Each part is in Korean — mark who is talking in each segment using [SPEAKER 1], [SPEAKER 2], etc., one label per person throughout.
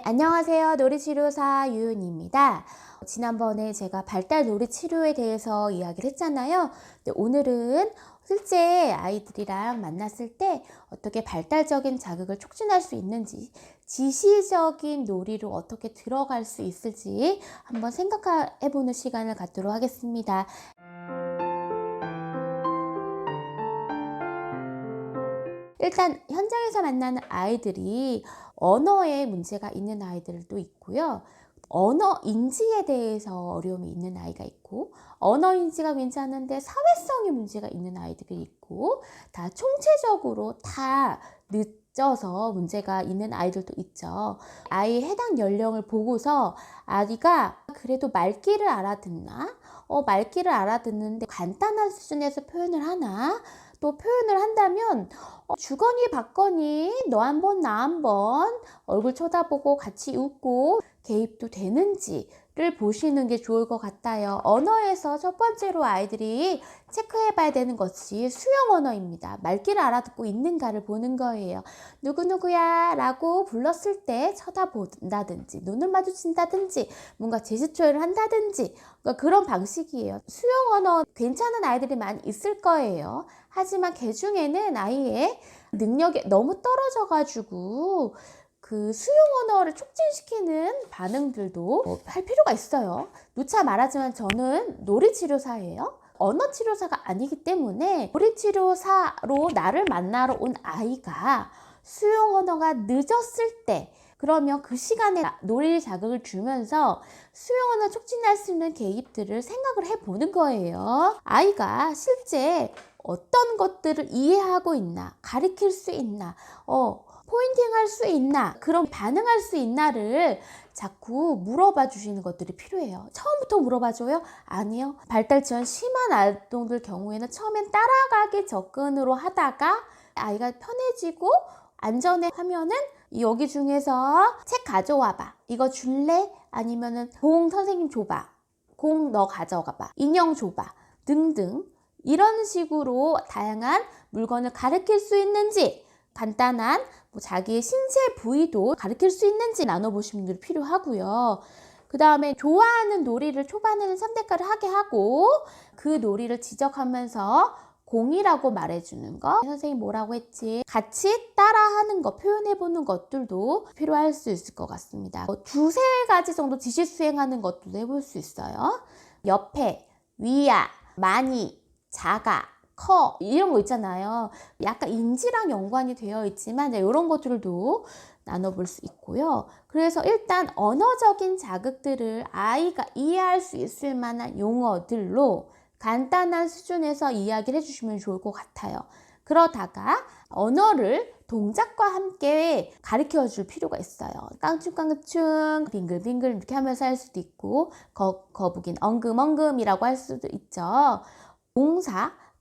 [SPEAKER 1] 안녕하세요. 놀이치료사 유은입니다. 지난번에 제가 발달 놀이치료에 대해서 이야기를 했잖아요. 근데 오늘은 실제 아이들이랑 만났을 때 어떻게 발달적인 자극을 촉진할 수 있는지, 지시적인 놀이로 어떻게 들어갈 수 있을지 한번 생각해보는 시간을 갖도록 하겠습니다. 일단 현장에서 만나는 아이들이 언어에 문제가 있는 아이들도 있고요. 언어 인지에 대해서 어려움이 있는 아이가 있고, 언어 인지가 괜찮은데 사회성이 문제가 있는 아이들이 있고, 다 총체적으로 다 늦어서 문제가 있는 아이들도 있죠. 아이의 해당 연령을 보고서 아이가 그래도 말귀를 알아듣나? 말귀를 알아듣는데 간단한 수준에서 표현을 하나? 또 표현을 한다면 주거니 받거니 너 한 번 나 한 번 얼굴 쳐다보고 같이 웃고 개입도 되는지를 보시는 게 좋을 것 같아요. 언어에서 첫 번째로 아이들이 체크해 봐야 되는 것이 수용 언어입니다. 말귀를 알아듣고 있는가를 보는 거예요. 누구누구야 라고 불렀을 때 쳐다본다든지 눈을 마주친다든지 뭔가 제스처를 한다든지 그러니까 그런 방식이에요. 수용 언어 괜찮은 아이들이 많이 있을 거예요. 하지만 그 중에는 아이의 능력이 너무 떨어져 가지고 그 수용 언어를 촉진시키는 반응들도 할 필요가 있어요. 누차 말하지만 저는 놀이치료사예요. 언어치료사가 아니기 때문에 놀이치료사로 나를 만나러 온 아이가 수용 언어가 늦었을 때 그러면 그 시간에 놀이 자극을 주면서 수용 언어 촉진할 수 있는 개입들을 생각을 해보는 거예요. 아이가 실제 어떤 것들을 이해하고 있나, 가르칠 수 있나, 포인팅 할 수 있나, 그런 반응할 수 있나를 자꾸 물어봐 주시는 것들이 필요해요. 처음부터 물어봐 줘요? 아니요. 발달 지연 심한 아동들 경우에는 처음엔 따라가기 접근으로 하다가 아이가 편해지고 안전해 하면은 여기 중에서 책 가져와 봐. 이거 줄래? 아니면은 공 선생님 줘봐. 공 너 가져가 봐. 인형 줘봐. 등등. 이런 식으로 다양한 물건을 가르칠 수 있는지 간단한 자기의 신체 부위도 가르칠 수 있는지 나눠보시는 게 필요하고요. 그 다음에 좋아하는 놀이를 초반에는 선택을 하게 하고 그 놀이를 지적하면서 공이라고 말해주는 거, 선생님 뭐라고 했지? 같이 따라하는 거, 표현해보는 것들도 필요할 수 있을 것 같습니다. 두세 가지 정도 지시 수행하는 것도 해볼 수 있어요. 옆에, 위야, 많이, 작아, 커 이런 거 있잖아요. 약간 인지랑 연관이 되어 있지만 이런 것들도 나눠볼 수 있고요. 그래서 일단 언어적인 자극들을 아이가 이해할 수 있을 만한 용어들로 간단한 수준에서 이야기를 해주시면 좋을 것 같아요. 그러다가 언어를 동작과 함께 가르쳐 줄 필요가 있어요. 깡충깡충 빙글빙글 이렇게 하면서 할 수도 있고 거북이는 엉금엉금이라고 할 수도 있죠.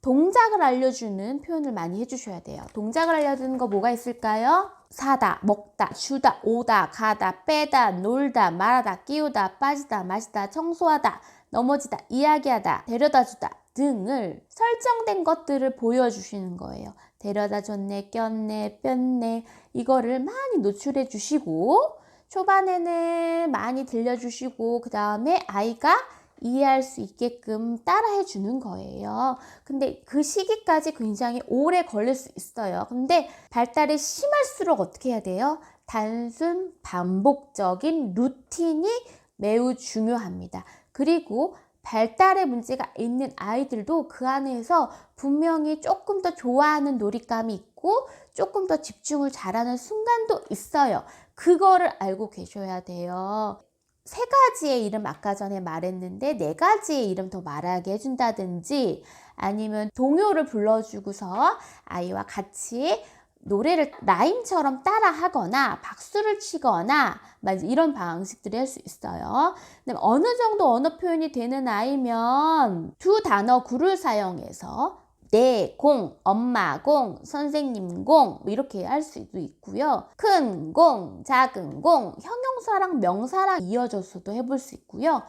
[SPEAKER 1] 동작을 알려주는 표현을 많이 해주셔야 돼요. 동작을 알려주는 거 뭐가 있을까요? 사다, 먹다, 주다, 오다, 가다, 빼다, 놀다, 말하다, 끼우다, 빠지다, 마시다, 청소하다, 넘어지다, 이야기하다, 데려다주다 등을 설정된 것들을 보여주시는 거예요. 데려다 줬네, 꼈네, 뺐네 이거를 많이 노출해 주시고 초반에는 많이 들려주시고 그 다음에 아이가 이해할 수 있게끔 따라해 주는 거예요. 근데 그 시기까지 굉장히 오래 걸릴 수 있어요. 근데 발달이 심할수록 어떻게 해야 돼요? 단순 반복적인 루틴이 매우 중요합니다. 그리고 발달에 문제가 있는 아이들도 그 안에서 분명히 조금 더 좋아하는 놀잇감이 있고 조금 더 집중을 잘하는 순간도 있어요. 그거를 알고 계셔야 돼요. 세 가지의 이름 아까 전에 말했는데 네 가지의 이름 더 말하게 해준다든지 아니면 동요를 불러주고서 아이와 같이 노래를 라임처럼 따라 하거나 박수를 치거나 이런 방식들을 할 수 있어요. 어느 정도 언어 표현이 되는 아이면 두 단어 구를 사용해서 내 공, 엄마 공, 선생님 공 이렇게 할 수도 있고요. 큰 공, 작은 공, 형용사랑 명사랑 이어져서도 해볼 수 있고요.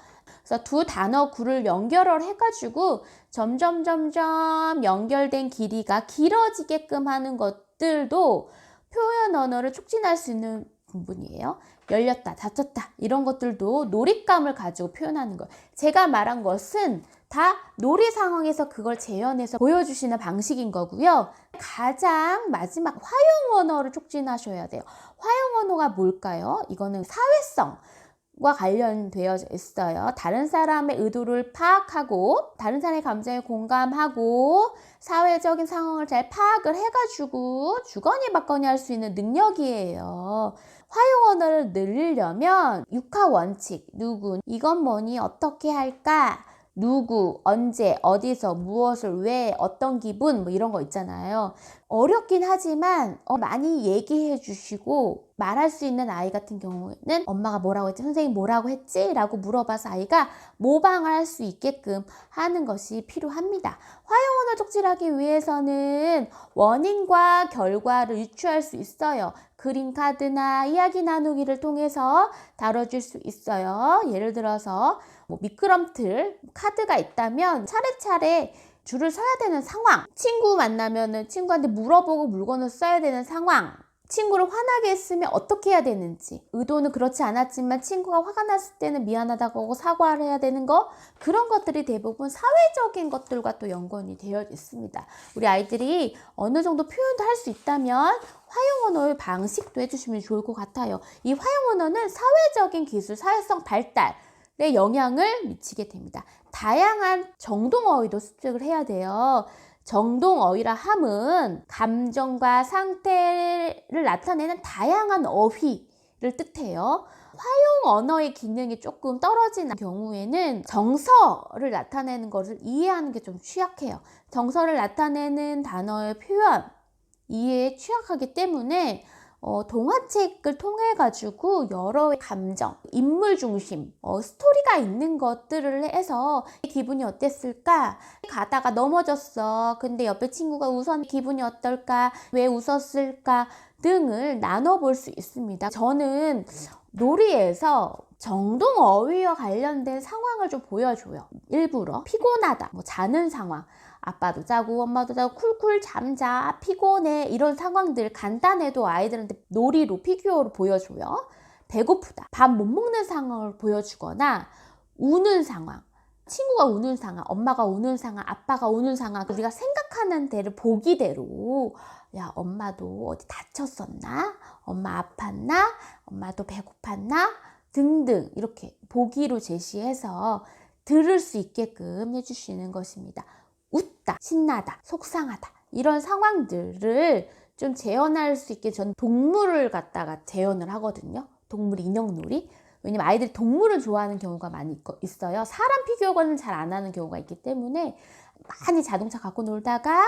[SPEAKER 1] 그래서 두 단어 구를 연결을 해가지고 점점 연결된 길이가 길어지게끔 하는 것들도 표현 언어를 촉진할 수 있는 부분이에요. 열렸다, 닫혔다 이런 것들도 놀잇감을 가지고 표현하는 거예요. 제가 말한 것은 다 놀이 상황에서 그걸 재현해서 보여주시는 방식인 거고요. 가장 마지막 화용 언어를 촉진하셔야 돼요. 화용 언어가 뭘까요? 이거는 사회성과 관련되어 있어요. 다른 사람의 의도를 파악하고 다른 사람의 감정에 공감하고 사회적인 상황을 잘 파악을 해가지고 주거니 받거니 할 수 있는 능력이에요. 화용 언어를 늘리려면 육하 원칙, 누구, 이건 뭐니, 어떻게 할까, 누구, 언제, 어디서, 무엇을, 왜, 어떤 기분, 뭐 이런 거 있잖아요. 어렵긴 하지만 많이 얘기해 주시고 말할 수 있는 아이 같은 경우에는 엄마가 뭐라고 했지, 선생님이 뭐라고 했지? 라고 물어봐서 아이가 모방을 할 수 있게끔 하는 것이 필요합니다. 화용 언어 촉진하기 위해서는 원인과 결과를 유추할 수 있어요. 그림 카드나 이야기 나누기를 통해서 다뤄줄 수 있어요. 예를 들어서 미끄럼틀 카드가 있다면 차례차례 줄을 서야 되는 상황, 친구 만나면은 친구한테 물어보고 물건을 써야 되는 상황, 친구를 화나게 했으면 어떻게 해야 되는지, 의도는 그렇지 않았지만 친구가 화가 났을 때는 미안하다고 하고 사과를 해야 되는 거, 그런 것들이 대부분 사회적인 것들과 또 연관이 되어 있습니다. 우리 아이들이 어느 정도 표현도 할 수 있다면 화용 언어의 방식도 해주시면 좋을 것 같아요. 이 화용 언어는 사회적인 기술, 사회성 발달에 영향을 미치게 됩니다. 다양한 정동어휘도 습득을 해야 돼요. 정동어휘라 함은 감정과 상태를 나타내는 다양한 어휘를 뜻해요. 화용 언어의 기능이 조금 떨어진 경우에는 정서를 나타내는 것을 이해하는 게 좀 취약해요. 정서를 나타내는 단어의 표현, 이해에 취약하기 때문에 동화책을 통해 가지고 여러 감정, 인물 중심, 스토리가 있는 것들을 해서 기분이 어땠을까? 가다가 넘어졌어. 근데 옆에 친구가 웃었는데 기분이 어떨까? 왜 웃었을까? 등을 나눠볼 수 있습니다. 저는 놀이에서 정동 어휘와 관련된 상황을 좀 보여줘요. 일부러 피곤하다, 자는 상황, 아빠도 자고 엄마도 자고 쿨쿨 잠자, 피곤해, 이런 상황들 간단해도 아이들한테 놀이로 피규어로 보여줘요. 배고프다, 밥 못 먹는 상황을 보여주거나 우는 상황, 친구가 우는 상황, 엄마가 우는 상황, 아빠가 우는 상황, 우리가 생각하는 대로 보기대로, 야, 엄마도 어디 다쳤었나? 엄마 아팠나? 엄마도 배고팠나? 등등 이렇게 보기로 제시해서 들을 수 있게끔 해주시는 것입니다. 웃다, 신나다, 속상하다, 이런 상황들을 좀 재현할 수 있게 저는 동물을 갖다가 재현을 하거든요. 동물 인형놀이. 왜냐면 아이들이 동물을 좋아하는 경우가 많이 있어요. 사람 피규어는 잘 안 하는 경우가 있기 때문에 많이 자동차 갖고 놀다가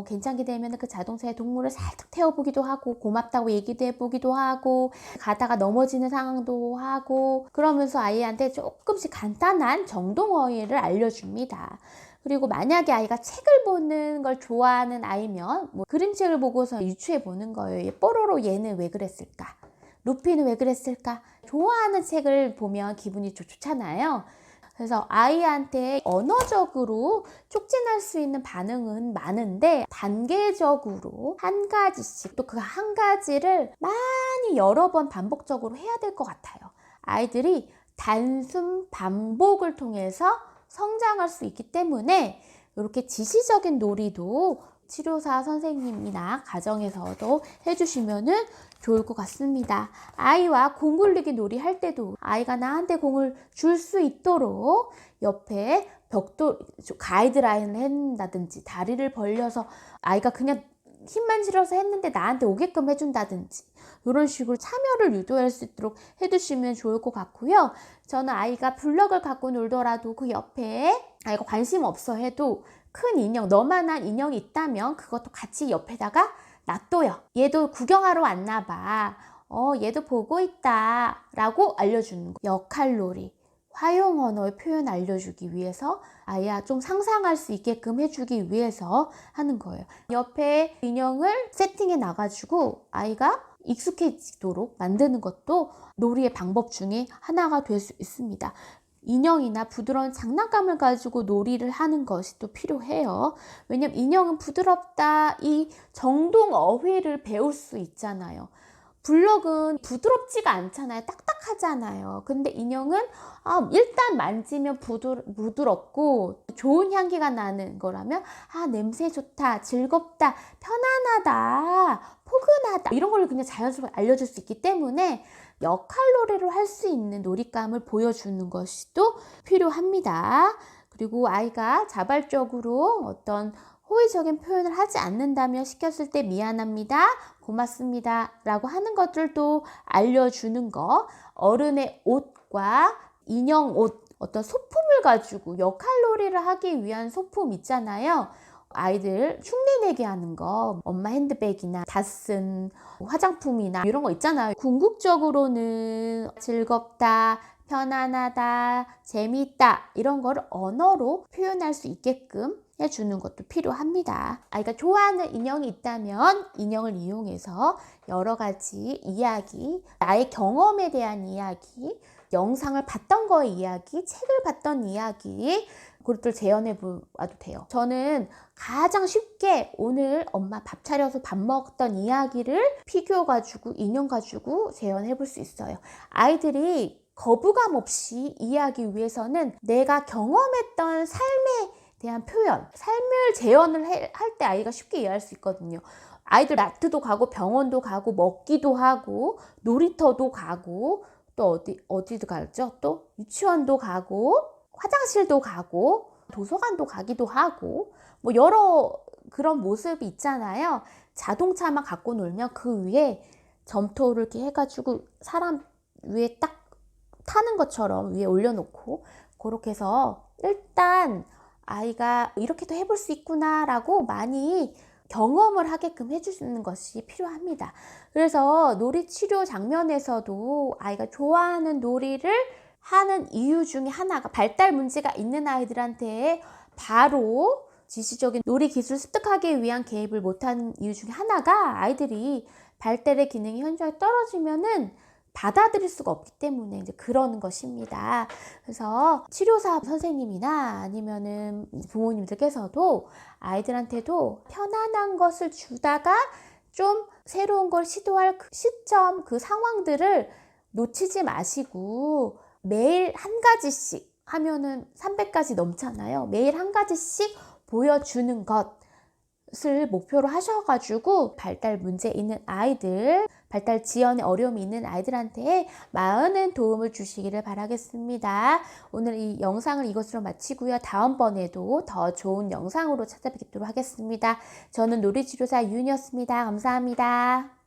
[SPEAKER 1] 괜찮게 되면 그 자동차에 동물을 살짝 태워보기도 하고 고맙다고 얘기도 해보기도 하고 가다가 넘어지는 상황도 하고 그러면서 아이한테 조금씩 간단한 정동어휘를 알려줍니다. 그리고 만약에 아이가 책을 보는 걸 좋아하는 아이면 그림책을 보고서 유추해 보는 거예요. 뽀로로 얘는 왜 그랬을까? 루피는 왜 그랬을까? 좋아하는 책을 보면 기분이 좋잖아요. 그래서 아이한테 언어적으로 촉진할 수 있는 반응은 많은데 단계적으로 한 가지씩, 또 그 한 가지를 많이 여러 번 반복적으로 해야 될 것 같아요. 아이들이 단순 반복을 통해서 성장할 수 있기 때문에 이렇게 지시적인 놀이도 치료사 선생님이나 가정에서도 해주시면은 좋을 것 같습니다. 아이와 공 굴리기 놀이 할 때도 아이가 나한테 공을 줄 수 있도록 옆에 벽돌 가이드라인을 한다든지 다리를 벌려서 아이가 그냥 힘만 실어서 했는데 나한테 오게끔 해준다든지 이런 식으로 참여를 유도할 수 있도록 해두시면 좋을 것 같고요. 저는 아이가 블럭을 갖고 놀더라도 그 옆에 아이가 관심 없어 해도 큰 인형, 너만한 인형이 있다면 그것도 같이 옆에다가 놔둬요. 얘도 구경하러 왔나 봐. 얘도 보고 있다 라고 알려주는 거. 역할놀이, 화용 언어의 표현 알려주기 위해서 아이야 좀 상상할 수 있게끔 해주기 위해서 하는 거예요. 옆에 인형을 세팅해 놔가지고 아이가 익숙해지도록 만드는 것도 놀이의 방법 중에 하나가 될 수 있습니다. 인형이나 부드러운 장난감을 가지고 놀이를 하는 것이 또 필요해요. 왜냐면 인형은 부드럽다, 이 정동 어휘를 배울 수 있잖아요. 블럭은 부드럽지가 않잖아요. 딱딱하잖아요. 근데 인형은 일단 만지면 부드럽고 좋은 향기가 나는 거라면 냄새 좋다, 즐겁다, 편안하다, 포근하다 이런 걸 그냥 자연스럽게 알려줄 수 있기 때문에 역할놀이를 할 수 있는 놀잇감을 보여주는 것이 또 필요합니다. 그리고 아이가 자발적으로 어떤 호의적인 표현을 하지 않는다면 시켰을 때 미안합니다, 고맙습니다 라고 하는 것들도 알려주는 거. 어른의 옷과 인형 옷, 어떤 소품을 가지고 역할놀이를 하기 위한 소품 있잖아요. 아이들 흉내내게 하는 거, 엄마 핸드백이나 다 쓴 화장품이나 이런 거 있잖아요. 궁극적으로는 즐겁다, 편안하다, 재미있다 이런 거를 언어로 표현할 수 있게끔 해주는 것도 필요합니다. 아이가 좋아하는 인형이 있다면 인형을 이용해서 여러 가지 이야기, 나의 경험에 대한 이야기, 영상을 봤던 거의 이야기, 책을 봤던 이야기, 그것들 재현해 봐도 돼요. 저는 가장 쉽게 오늘 엄마 밥 차려서 밥 먹었던 이야기를 피규어 가지고, 인형 가지고 재현해 볼 수 있어요. 아이들이 거부감 없이 이해하기 위해서는 내가 경험했던 삶에 대한 표현, 삶을 재현을 할 때 아이가 쉽게 이해할 수 있거든요. 아이들 마트도 가고 병원도 가고 먹기도 하고 놀이터도 가고 또 어디도 가죠? 또 유치원도 가고 화장실도 가고 도서관도 가기도 하고 뭐 여러 그런 모습이 있잖아요. 자동차만 갖고 놀면 그 위에 점토를 이렇게 해가지고 사람 위에 딱 타는 것처럼 위에 올려놓고 그렇게 해서 일단 아이가 이렇게도 해볼 수 있구나 라고 많이 경험을 하게끔 해주시는 것이 필요합니다. 그래서 놀이 치료 장면에서도 아이가 좋아하는 놀이를 하는 이유 중에 하나가 발달 문제가 있는 아이들한테 바로 지시적인 놀이 기술을 습득하기 위한 개입을 못하는 이유 중에 하나가 아이들이 발달의 기능이 현저하게 떨어지면은 받아들일 수가 없기 때문에 이제 그러는 것입니다. 그래서 치료사 선생님이나 아니면은 부모님들께서도 아이들한테도 편안한 것을 주다가 좀 새로운 걸 시도할 그 시점, 그 상황들을 놓치지 마시고 매일 한 가지씩 하면은 300가지 넘잖아요. 매일 한 가지씩 보여주는 것을 목표로 하셔가지고 발달 문제 있는 아이들, 발달 지연에 어려움이 있는 아이들한테 많은 도움을 주시기를 바라겠습니다. 오늘 이 영상을 이것으로 마치고요. 다음번에도 더 좋은 영상으로 찾아뵙도록 하겠습니다. 저는 놀이치료사 윤이었습니다. 감사합니다.